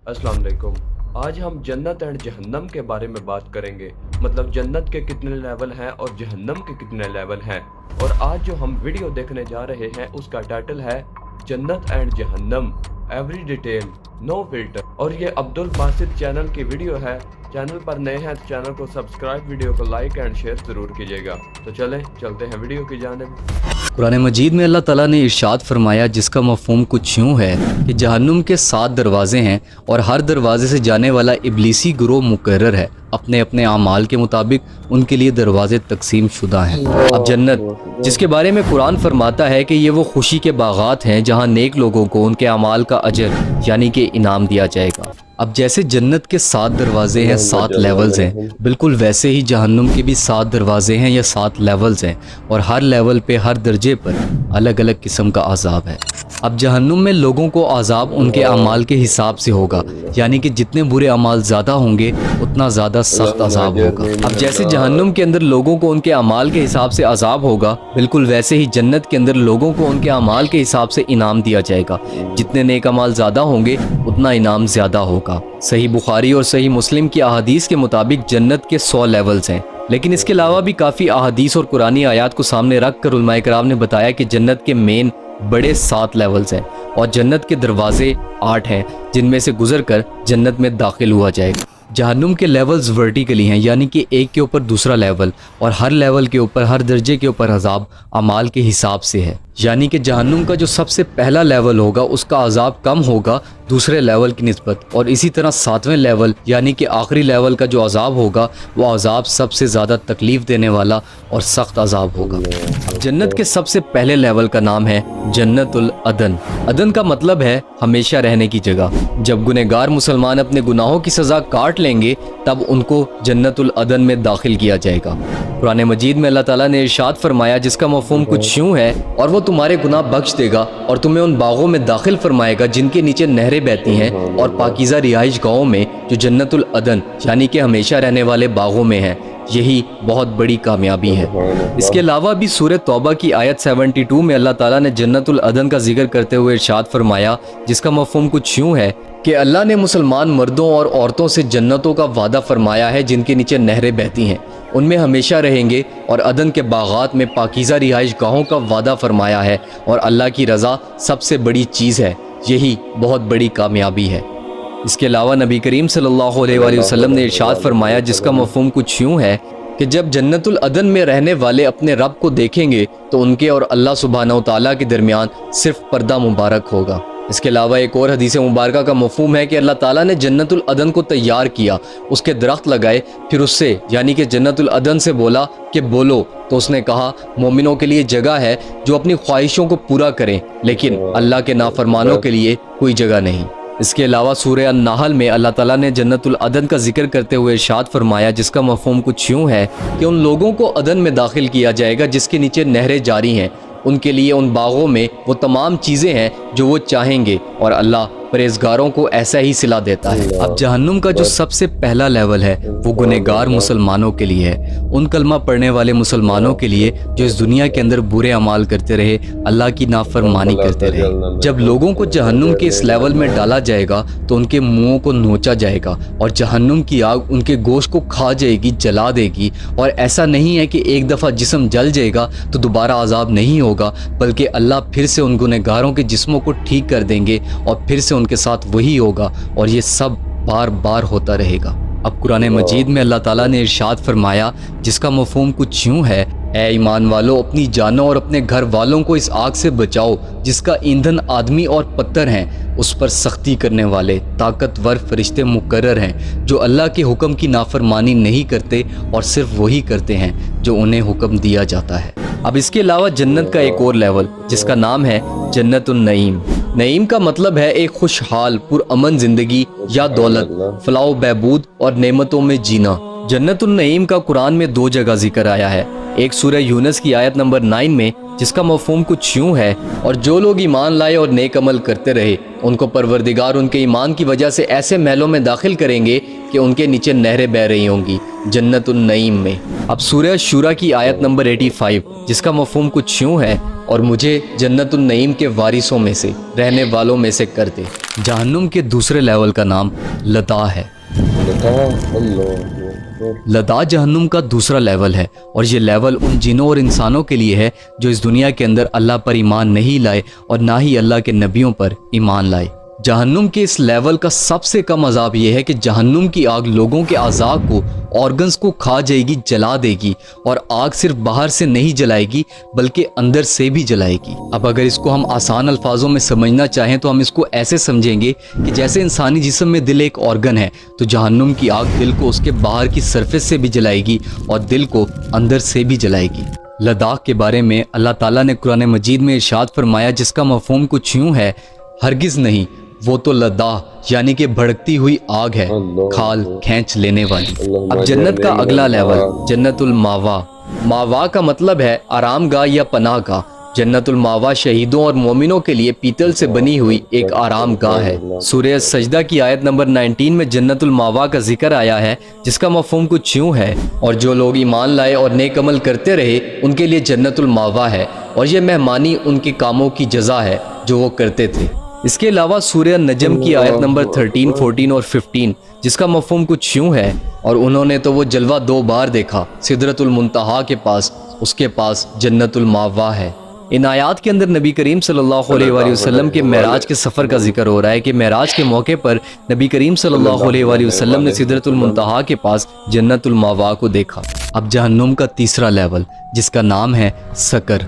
अस्सलाम वालेकुम। आज हम जन्नत एंड जहन्नम के बारे में बात करेंगे। मतलब जन्नत के कितने लेवल हैं और जहन्नम के कितने लेवल हैं। और आज जो हम वीडियो देखने जा रहे हैं उसका टाइटल है जन्नत एंड जहन्नम, एवरी डिटेल, नो फिल्टर। और ये अब्दुल बासित चैनल की वीडियो है। चैनल पर नए हैं तो चैनल को सब्सक्राइब, वीडियो को लाइक एंड शेयर ज़रूर कीजिएगा। तो चलते हैं वीडियो की जानिब। कुरान मजीद में अल्लाह ताला ने इरशाद फरमाया, जिसका मफ़हूम कुछ यूँ है कि जहन्नुम के 7 दरवाज़े हैं और हर दरवाज़े से जाने वाला इब्लीसी गुरोह मुकर्रर है। अपने अपने आमाल के मुताबिक उनके लिए दरवाज़े तकसीम शुदा हैं। अब जन्नत, जिसके बारे में कुरान फरमाता है कि ये वो खुशी के बागात हैं जहाँ नेक लोगों को उनके अमाल का अजर यानी कि इनाम दिया जाएगा। अब जैसे जन्नत के 7 दरवाजे हैं, 7 लेवल्स हैं, बिल्कुल वैसे ही जहन्नुम के भी 7 दरवाजे हैं या 7 लेवल्स हैं। और हर लेवल पे, हर दर्जे पर अलग अलग किस्म का अजाब है। अब जहन्नुम में लोगों को अजाब उनके अमाल के हिसाब से होगा, यानी कि जितने बुरे अमाल ज़्यादा होंगे उतना ज़्यादा सख्त अजाब होगा। अब जैसे जहन्नुम के अंदर लोगों को उनके अमाल के हिसाब से अजाब होगा, बिल्कुल वैसे ही जन्नत के अंदर लोगों को उनके अमाल के हिसाब से इनाम दिया जाएगा। जितने नेक अमाल ज़्यादा होंगे उतना इनाम ज़्यादा होगा। सही बुखारी और सही मुस्लिम की अहादीस के मुताबिक जन्नत के 100 लेवल्स हैं। लेकिन इसके अलावा भी काफ़ी अहादीस और कुरानी आयात को सामने रख कर उलमाए कराम ने बताया कि जन्नत के मेन बड़े 7 लेवल्स हैं और जन्नत के दरवाजे 8 हैं, जिनमें से गुजर कर जन्नत में दाखिल हुआ जाएगा। जहन्नुम के लेवल्स वर्टिकली हैं, यानी कि एक के ऊपर दूसरा लेवल, और हर लेवल के ऊपर, हर दर्जे के ऊपर अजाब अमाल के हिसाब से है। यानी कि जहन्नुम का जो सबसे पहला लेवल होगा उसका अजाब कम होगा दूसरे लेवल की निस्बत, और इसी तरह 7वें लेवल यानी कि आखिरी लेवल का जो अजाब होगा वो अजाब सबसे ज़्यादा तकलीफ़ देने वाला और सख्त अजाब होगा। जन्नत के सबसे पहले लेवल का नाम है जन्नतुल अदन। अदन का मतलब है हमेशा रहने की जगह। जब गुनहगार मुसलमान अपने गुनाहों की सज़ा काट लेंगे तब उनको जन्नतुल अदन में दाखिल किया जाएगा। कुरान मजीद में अल्लाह ताला ने इरशाद फरमाया, जिसका मफ़हूम कुछ यूँ है, और वो तुम्हारे गुनाह बख्श देगा और तुम्हें उन बागों में दाखिल फरमाएगा जिनके नीचे नहरें बहती हैं, और पाकीज़ा रिहाइश गाहों में जो जन्नतुल अदन यानी कि हमेशा रहने वाले बागों में है। यही बहुत बड़ी कामयाबी है। इसके अलावा भी सूरह तौबा की आयत 72 में अल्लाह ताला ने जन्नतुल अदन का जिक्र करते हुए इरशाद फरमाया, जिसका मफ़हूम कुछ यूँ है कि अल्लाह ने मुसलमान मर्दों और औरतों से जन्नतों का वादा फरमाया है जिनके नीचे नहरें बहती हैं, उनमें हमेशा रहेंगे, और अदन के बागात में पाकीज़ा रिहाइश गाहों का वादा फरमाया है, और अल्लाह की रज़ा सबसे बड़ी चीज़ है। यही बहुत बड़ी कामयाबी है। इसके अलावा नबी करीम सल्लल्लाहु अलैहि वसल्लम ने इरशाद फरमाया, जिसका मफ़हूम कुछ यूँ है कि जब जन्नतुल अदन में रहने वाले अपने रब को देखेंगे तो उनके और अल्लाह सुब्हानहू तआला के दरमियान सिर्फ पर्दा मुबारक होगा। इसके अलावा एक और हदीस मुबारका का मफ़हूम है कि अल्लाह ताला ने जन्नतुल अदन को तैयार किया, उसके दरख्त लगाए, फिर उससे यानी कि जन्नतुल अदन से बोला कि बोलो, तो उसने कहा, मोमिनों के लिए जगह है जो अपनी ख्वाहिशों को पूरा करें, लेकिन अल्लाह के नाफरमानों के लिए कोई जगह नहीं। इसके अलावा सूरह अन-नहल में अल्लाह ताला ने जन्नतुल अदन का जिक्र करते हुए इरशाद फरमाया, जिसका मफ़हूम कुछ यूँ है कि उन लोगों को अदन में दाखिल किया जाएगा जिसके नीचे नहरें जारी हैं। उनके लिए उन बागों में वो तमाम चीज़ें हैं जो वो चाहेंगे, और अल्लाह परहेज़गारों को ऐसा ही सिला देता है। अब जहन्नुम का जो सबसे पहला लेवल है वो गुनहगार मुसलमानों के लिए है, उन कलमा पढ़ने वाले मुसलमानों के लिए जो इस दुनिया के अंदर बुरे अमाल करते रहे, अल्लाह की नाफरमानी करते रहे। जब लोगों को जहन्नुम के इस लेवल में डाला जाएगा तो उनके मुंहों को नोचा जाएगा और जहन्नुम की आग उनके गोश्त को खा जाएगी, जला देगी। और ऐसा नहीं है कि एक दफ़ा जिस्म जल जाएगा तो दोबारा अजाब नहीं होगा, बल्कि अल्लाह फिर से उन गुनहगारों के जिस्मों को ठीक कर देंगे और फिर से उनके साथ वही होगा, और ये सब बार बार होता रहेगा। अब कुरान मजीद में अल्लाह ताला ने इरशाद फरमाया, जिसका मफ़हूम कुछ यूँ है, ऐ ईमान वालों, अपनी जानों और अपने घर वालों को इस आग से बचाओ जिसका ईंधन आदमी और पत्थर हैं, उस पर सख्ती करने वाले ताकतवर फरिश्ते मुकर्रर हैं जो अल्लाह के हुक्म की नाफरमानी नहीं करते और सिर्फ वही करते हैं जो उन्हें हुक्म दिया जाता है। अब इसके अलावा जन्नत का एक और लेवल जिसका नाम है जन्नतुन नईम। नईम का मतलब है एक खुशहाल पुरअमन ज़िंदगी या दौलत, फलाह बहबूद और नेमतों में जीना। जन्नतुन नईम का कुरान में 2 जगह जिक्र आया है। एक सूरह यूनुस की आयत नंबर 9 में جس کا مفہوم کچھ یوں ہے، اور جو لوگ ایمان لائے اور نیک عمل کرتے رہے ان کو پروردگار ان کے ایمان کی وجہ سے ایسے محلوں میں داخل کریں گے کہ ان کے نیچے نہریں بہہ رہی ہوں گی جنت النعیم میں۔ اب سورہ شورا کی آیت نمبر 85 جس کا مفہوم کچھ یوں ہے، اور مجھے جنت النعیم کے وارثوں میں سے، رہنے والوں میں سے کر دے۔ جہنم کے دوسرے لیول کا نام لدا ہے۔ لدا جہنم کا دوسرا لیول ہے، اور یہ لیول ان جنوں اور انسانوں کے لیے ہے جو اس دنیا کے اندر اللہ پر ایمان نہیں لائے اور نہ ہی اللہ کے نبیوں پر ایمان لائے۔ جہنم کے اس لیول کا سب سے کم عذاب یہ ہے کہ جہنم کی آگ لوگوں کے اعضاء کو، آرگنز کو کھا جائے گی، جلا دے گی، اور آگ صرف باہر سے نہیں جلائے گی بلکہ اندر سے بھی جلائے گی۔ اب اگر اس کو ہم آسان الفاظوں میں سمجھنا چاہیں تو ہم اس کو ایسے سمجھیں گے کہ جیسے انسانی جسم میں دل ایک آرگن ہے، تو جہنم کی آگ دل کو اس کے باہر کی سرفیس سے بھی جلائے گی اور دل کو اندر سے بھی جلائے گی۔ لداخ کے بارے میں اللہ تعالیٰ نے قرآن مجید میں ارشاد فرمایا جس کا مفہوم کچھ یوں ہے، ہرگز نہیں، وہ تو لدا یعنی کہ بھڑکتی ہوئی آگ ہے، کھال کھینچ لینے والی۔ اب جنت کا اگلا لیول جنت الماوا۔ ماوا کا مطلب ہے آرام گاہ یا پناہ گاہ۔ جنت الماوا شہیدوں اور مومنوں کے لیے پیتل سے بنی ہوئی ایک آرام گاہ ہے۔ سورہ سجدہ کی آیت نمبر 19 میں جنت الماوا کا ذکر آیا ہے جس کا مفہوم کچھ یوں ہے، اور جو لوگ ایمان لائے اور نیک عمل کرتے رہے ان کے لیے جنت الماوا ہے، اور یہ مہمانی ان کے کاموں کی جزا ہے جو وہ کرتے تھے۔ اس کے علاوہ سورہ نجم کی آیت نمبر 13، 14 اور 15 جس کا مفہوم کچھ یوں ہے، اور انہوں نے تو وہ جلوہ 2 بار دیکھا، سدرۃ المنتہا کے پاس، اس کے پاس جنت الماوا ہے۔ ان آیات کے اندر نبی کریم صلی اللہ علیہ وآلہ وسلم کے معراج کے سفر کا ذکر ہو رہا ہے کہ معراج کے موقع پر نبی کریم صلی اللہ علیہ وآلہ وسلم نے سدرۃ المنتہا کے پاس جنت الماوا کو دیکھا۔ اب جہنم کا تیسرا لیول جس کا نام ہے سکر۔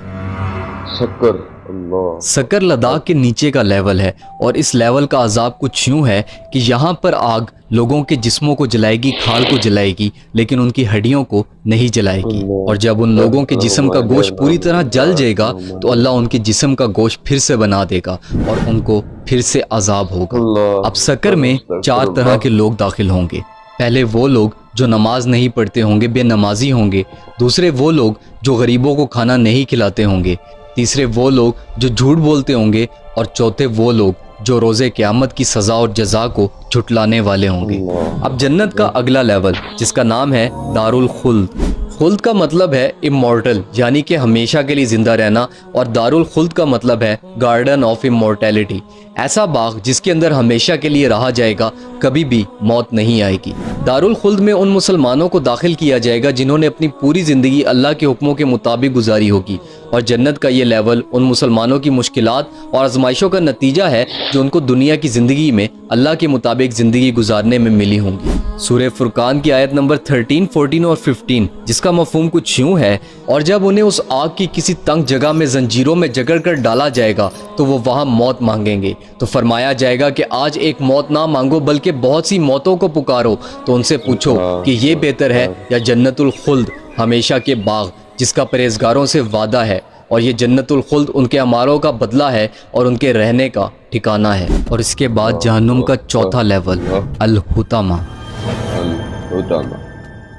سکر لداخ کے نیچے کا لیول ہے، اور اس لیول کا عذاب کچھ یوں ہے کہ یہاں پر آگ لوگوں کے جسموں کو جلائے گی، کھال کو جلائے گی، لیکن ان کی ہڈیوں کو نہیں جلائے گی، اور جب ان لوگوں کے جسم کا گوشت پوری طرح جل جائے گا تو اللہ ان کے جسم کا گوشت پھر سے بنا دے گا اور ان کو پھر سے عذاب ہوگا۔ اب سکر میں 4 طرح کے لوگ داخل ہوں گے۔ پہلے وہ لوگ جو نماز نہیں پڑھتے ہوں گے، بے نمازی ہوں گے۔ دوسرے وہ لوگ جو غریبوں کو کھانا نہیں کھلاتے ہوں گے۔ تیسرے وہ لوگ جو جھوٹ بولتے ہوں گے، اور چوتھے وہ لوگ جو روز قیامت کی سزا اور جزا کو جھٹلانے والے ہوں گے۔ اب جنت کا اگلا لیول جس کا نام ہے دار الخلد۔ خلد کا مطلب ہے امورٹل یعنی کہ ہمیشہ کے لیے زندہ رہنا، اور دار الخلد کا مطلب ہے گارڈن آف امورٹیلٹی، ایسا باغ جس کے اندر ہمیشہ کے لیے رہا جائے گا، کبھی بھی موت نہیں آئے گی۔ دار الخلد میں ان مسلمانوں کو داخل کیا جائے گا جنہوں نے اپنی پوری زندگی اللہ کے حکموں کے مطابق گزاری ہوگی، اور جنت کا یہ لیول ان مسلمانوں کی مشکلات اور آزمائشوں کا نتیجہ ہے جو ان کو دنیا کی زندگی میں اللہ کے مطابق زندگی گزارنے میں ملی ہوں گی۔ سورہ فرقان کی آیت نمبر 13، 14 اور 15 جس کا مفہوم کچھ یوں ہے، اور جب انہیں اس آگ کی کسی تنگ جگہ میں زنجیروں میں جکڑ کر ڈالا جائے گا تو وہ وہاں موت مانگیں گے، تو فرمایا جائے گا کہ آج ایک موت نہ مانگو بلکہ بہت سی موتوں کو پکارو، تو ان سے پوچھو کہ یہ بہتر ہے یا جنت الخلد، ہمیشہ کے باغ جس کا پرہیزگاروں سے وعدہ ہے، اور یہ جنت الخلد ان کے اعمالوں کا بدلہ ہے اور ان کے رہنے کا ٹھکانہ ہے۔ اور اس کے بعد جہنم کا چوتھا لیول الحطمہ۔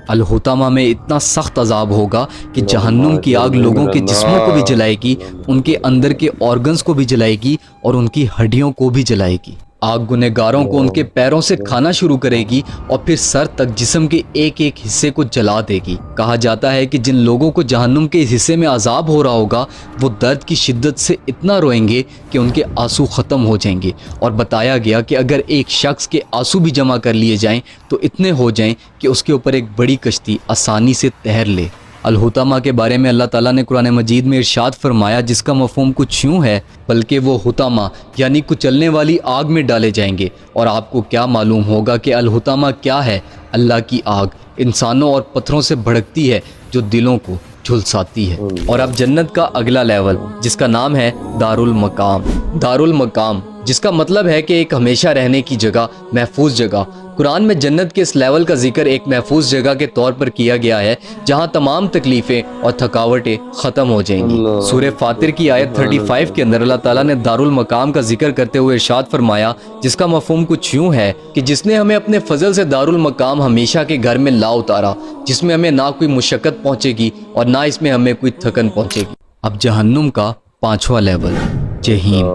الحطمہ میں اتنا سخت عذاب ہوگا کہ جہنم کی آگ لوگوں کے جسموں کو بھی جلائے گی، ان کے اندر کے آرگنز کو بھی جلائے گی اور ان کی ہڈیوں کو بھی جلائے گی۔ آگ گنہگاروں کو ان کے پیروں سے کھانا شروع کرے گی اور پھر سر تک جسم کے ایک ایک حصے کو جلا دے گی۔ کہا جاتا ہے کہ جن لوگوں کو جہنم کے اس حصے میں عذاب ہو رہا ہوگا وہ درد کی شدت سے اتنا روئیں گے کہ ان کے آنسو ختم ہو جائیں گے، اور بتایا گیا کہ اگر ایک شخص کے آنسو بھی جمع کر لیے جائیں تو اتنے ہو جائیں کہ اس کے اوپر ایک بڑی کشتی آسانی سے تیر لے۔ الحطمہ کے بارے میں اللہ تعالیٰ نے قرآن مجید میں ارشاد فرمایا جس کا مفہوم کچھ یوں ہے، بلکہ وہ حطمہ یعنی کچلنے والی آگ میں ڈالے جائیں گے، اور آپ کو کیا معلوم ہوگا کہ الحطمہ کیا ہے؟ اللہ کی آگ انسانوں اور پتھروں سے بھڑکتی ہے جو دلوں کو جھلساتی ہے۔ اور اب جنت کا اگلا لیول جس کا نام ہے دار المقام۔ دار المقام جس کا مطلب ہے کہ ایک ہمیشہ رہنے کی جگہ، محفوظ جگہ۔ قرآن میں جنت کے اس لیول کا ذکر ایک محفوظ جگہ کے طور پر کیا گیا ہے جہاں تمام تکلیفیں اور تھکاوٹیں ختم ہو جائیں گی۔ سورہ فاطر کی آیت 35 کے اندر اللہ تعالیٰ نے دار المقام کا ذکر کرتے ہوئے ارشاد فرمایا جس کا مفہوم کچھ یوں ہے کہ جس نے ہمیں اپنے فضل سے دار المقام ہمیشہ کے گھر میں لا اتارا، جس میں ہمیں نہ کوئی مشقت پہنچے گی اور نہ اس میں ہمیں کوئی تھکن پہنچے گی۔ अब जहन्नुम का 5वां लेवल, जहीम।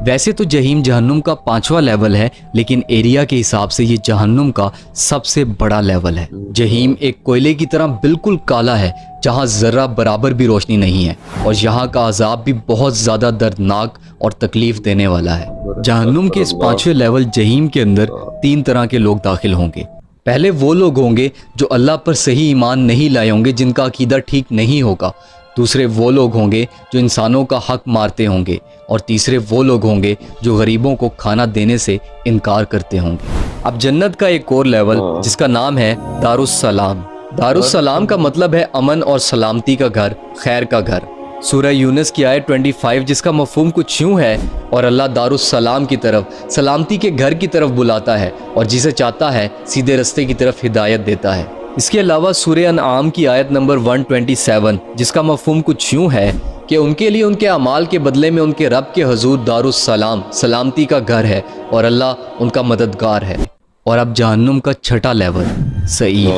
वैसे तो जहीम जहन्नुम का 5वां लेवल है, लेकिन एरिया के हिसाब से ये जहन्नुम का सबसे बड़ा लेवल है। जहीम एक कोयले की तरह बिल्कुल काला है, जहाँ जर्रा बराबर भी रोशनी नहीं है, और यहाँ का अजाब भी बहुत ज़्यादा दर्दनाक और तकलीफ देने वाला है। जहन्नुम के इस 5वें लेवल जहीम के अंदर 3 तरह के लोग दाखिल होंगे। पहले वो लोग होंगे जो अल्लाह पर सही ईमान नहीं लाए होंगे, जिनका अकीदा ठीक नहीं होगा। दूसरे वो लोग होंगे जो इंसानों का हक मारते होंगे, और तीसरे वो लोग होंगे जो गरीबों को खाना देने से इनकार करते होंगे। अब जन्नत का एक और लेवल जिसका नाम है दारुस्सलाम। दारुस्सलाम का मतलब है अमन और सलामती का घर, खैर का घर। सूरह यूनुस की आयत 25 जिसका मफहूम कुछ यूँ है, और अल्लाह दारुस्सलाम की तरफ, सलामती के घर की तरफ बुलाता है, और जिसे चाहता है सीधे रास्ते की तरफ हिदायत देता है। इसके अलावा सूरह अनआम की आयत नंबर 127 जिसका मफहूम कुछ यूँ है कि उनके लिए उनके अमाल के बदले में उनके रब के हुजूर दारुस्सलाम, सलामती का घर है, और अल्लाह उनका मददगार है। और अब जहन्नुम का 6वां लेवल, सईर।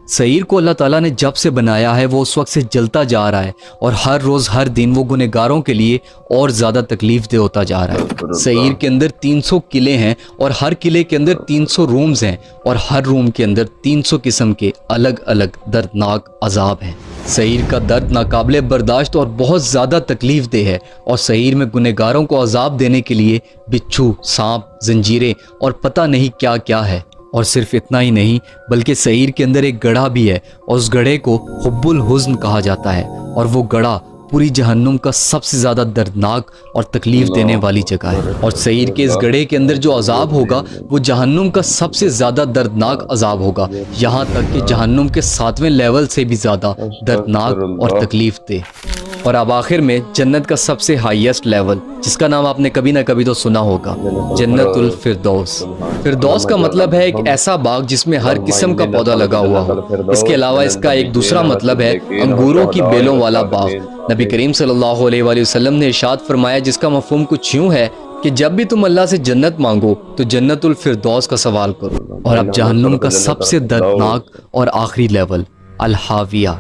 सईर को अल्लाह ताला ने जब से बनाया है वो उस वक्त से जलता जा रहा है, और हर रोज़ हर दिन वो गुनहगारों के लिए और ज़्यादा तकलीफ दे होता जा रहा है। सईर के अंदर 300 किले हैं, और हर किले के अंदर 300 रूम्स हैं, और हर रूम के अंदर 300 किस्म के अलग अलग दर्दनाक अजाब हैं। सईर का दर्द नाकाबिले बर्दाश्त और बहुत ज़्यादा तकलीफ दे है, और सईर में गुनहगारों को अजाब देने के लिए बिच्छू, सांप, जंजीरें और पता नहीं क्या क्या है। और सिर्फ इतना ही नहीं, बल्कि सईर के अंदर एक गड़ा भी है, और उस गड़े को हुब्बुल हुज़्न कहा जाता है, और वो गड़ा पूरी जहन्नुम का सबसे ज़्यादा दर्दनाक और तकलीफ देने वाली जगह है। और सईर के इस गड़े के अंदर जो अजाब होगा वो जहन्नुम का सबसे ज़्यादा दर्दनाक अजाब होगा, यहाँ तक कि जहन्नुम के 7वें लेवल से भी ज़्यादा दर्दनाक और तकलीफ दे। और अब आखिर में जन्नत का सबसे हाईएस्ट लेवल, जिसका नाम आपने कभी ना कभी तो सुना होगा, जन्नतुल फिरदौस। फिरदौस का मतलब है एक ऐसा बाग जिसमें हर किस्म का पौधा लगा हुआ हो। इसके अलावा इसका एक दूसरा मतलब है अंगूरों की बेलों वाला बाग। नबी करीम सल्लल्लाहु अलैहि वसल्लम ने इरशाद फरमाया, जिसका मफहूम कुछ यूँ है कि जब भी तुम अल्लाह से जन्नत मांगो तो जन्नतुल फिरदौस का सवाल करो। और अब जहन्नुम का सबसे दर्दनाक और आखिरी लेवल, अल हाविया।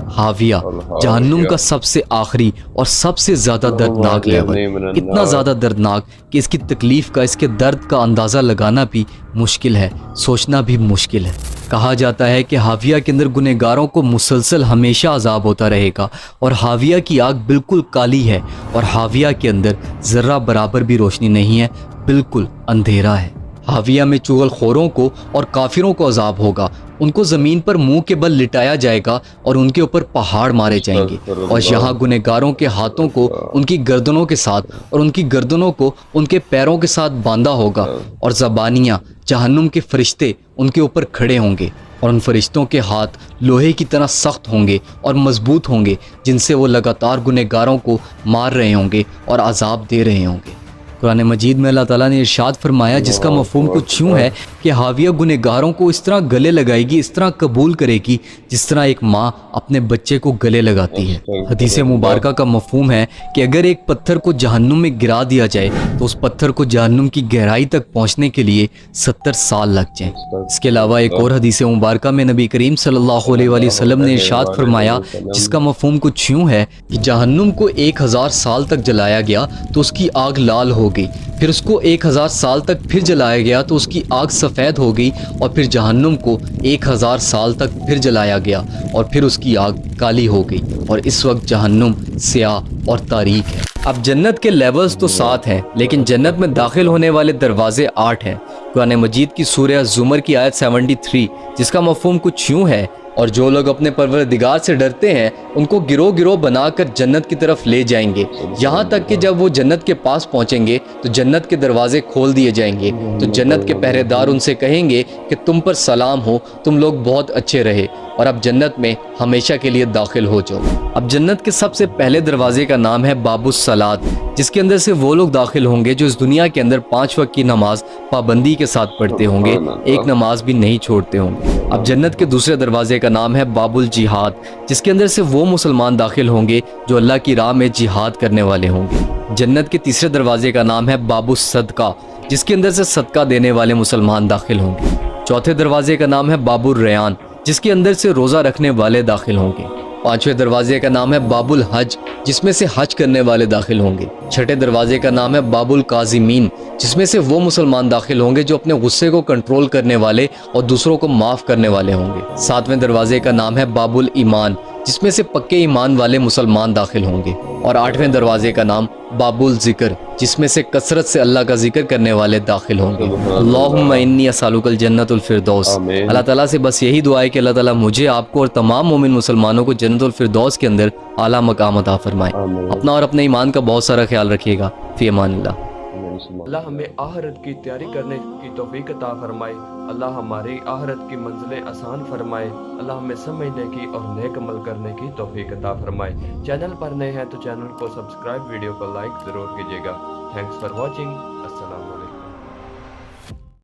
हाविया जहन्नुम का सबसे आखिरी और सबसे ज़्यादा दर्दनाक लेवल, इतना ज़्यादा दर्दनाक कि इसकी तकलीफ़ का, इसके दर्द का अंदाज़ा लगाना भी मुश्किल है, सोचना भी मुश्किल है। कहा जाता है कि हाविया के अंदर गुनहगारों को मुसलसल हमेशा अजाब होता रहेगा, और हाविया की आग बिल्कुल काली है, और हाविया के अंदर ज़र्रा बराबर भी रोशनी नहीं है, बिल्कुल अंधेरा है। हाविया में चुगलखोरों को और काफिरों को अजाब होगा। उनको ज़मीन पर मुंह के बल लिटाया जाएगा और उनके ऊपर पहाड़ मारे जाएंगे, और यहाँ गुनहगारों के हाथों को उनकी गर्दनों के साथ और उनकी गर्दनों को उनके पैरों के साथ बांधा होगा, और ज़बानियाँ, जहन्नुम के फरिश्ते उनके ऊपर खड़े होंगे, और उन फरिश्तों के हाथ लोहे की तरह सख्त होंगे और मजबूत होंगे, जिनसे वो लगातार गुनहगारों को मार रहे होंगे और अजाब दे रहे होंगे। कुरान मजीद में अल्लाह ताला ने इरशाद फरमाया, जिसका मफहूम कुछ यूँ है कि हाविया गुनहगारों को इस तरह गले लगाएगी, इस तरह कबूल करेगी जिस तरह एक माँ अपने बच्चे को गले लगाती है। हदीस मुबारका का मफहूम है कि अगर एक पत्थर को जहन्नुम में गिरा दिया जाए तो उस पत्थर को जहन्नुम की गहराई तक पहुँचने के लिए 70 साल लग जाएं। इसके अलावा एक और हदीस मुबारका में नबी करीम सल्लल्लाहु अलैहि वसल्लम ने इरशाद फरमाया, जिसका मफहूम कुछ यूँ है कि जहन्नुम को 1000 साल तक जलाया गया तो उसकी आग लाल हो गई, फिर उसको 1000 साल तक फिर जलाया गया तो उसकी आग सफ़ेद हो गई, और फिर जहन्नुम को 1000 साल तक फिर जलाया गया और फिर उसकी आग काली हो गई, और इस वक्त जहन्नुम स्याह और तारीक है। अब जन्नत के लेवल्स तो 7 हैं, लेकिन जन्नत में दाखिल होने वाले दरवाजे 8 हैं। कुरान मजीद की सूरह ज़ुमर की आयत 73, जिसका मफहूम कुछ यूँ है, और जो लोग अपने परवरदिगार से डरते हैं उनको गिरोह गिरोह बनाकर जन्नत की तरफ ले जाएंगे, यहाँ तक कि जब वो जन्नत के पास पहुँचेंगे तो जन्नत के दरवाजे खोल दिए जाएंगे, तो जन्नत के पहरेदार उनसे कहेंगे कि तुम पर सलाम हो, तुम लोग बहुत अच्छे रहे, और अब जन्नत में हमेशा के लिए दाखिल हो जाओ। अब जन्नत के सबसे पहले दरवाजे का नाम है बाबुस सलात, जिसके अंदर से वो लोग दाखिल होंगे जो इस दुनिया के अंदर 5 वक्त की नमाज पाबंदी के साथ पढ़ते होंगे, एक नमाज भी नहीं छोड़ते होंगे। अब जन्नत के दूसरे दरवाजे का नाम है बाबुल जिहाद, जिसके अंदर से वो मुसलमान दाखिल होंगे जो अल्लाह की राह में जिहाद करने वाले होंगे। जन्नत के तीसरे दरवाजे का नाम है बाबुस सदका, जिसके अंदर से सदका देने वाले मुसलमान दाखिल होंगे। चौथे दरवाजे का नाम है बाबुल रयान, जिसके अंदर से रोज़ा रखने वाले दाखिल होंगे। पांचवें दरवाजे का नाम है बाबुल हज, जिसमें से हज करने वाले दाखिल होंगे। छठे दरवाजे का नाम है बाबुल काजिमीन, जिसमें से वो मुसलमान दाखिल होंगे जो अपने गुस्से को कंट्रोल करने वाले और दूसरों को माफ़ करने वाले होंगे। सातवें दरवाजे का नाम है बाबुल ईमान, जिसमें से पक्के ईमान वाले मुसलमान दाखिल होंगे। और आठवें दरवाजे का नाम बाबुल ज़िक्र, जिसमें से कसरत से अल्लाह का जिक्र करने वाले दाखिल होंगे। अल्लाहुम्मा इन्नी अस्सअलुकल जन्नतुल फिरदौस। अल्लाह ताला से बस यही दुआ है कि अल्लाह ताला मुझे, आपको और तमाम मोमिन मुसलमानों को जन्नतुल फिरदौस के अंदर आला मकाम अता फरमाए। अपना और अपने ईमान का बहुत सारा ख्याल रखिएगा। फी अमानिल्लाह। अल्लाह हमें आहरत की तैयारी करने की तौफीक अता फरमाए। अल्लाह हमारी आहरत की मंजिलें आसान फरमाए। अल्लाह हमें समझने की और नेक अमल करने की तौफीक अता फरमाए। चैनल पर नए हैं तो चैनल को सब्सक्राइब, वीडियो को लाइक ज़रूर कीजिएगा। Thanks for watching. अस्सलाम।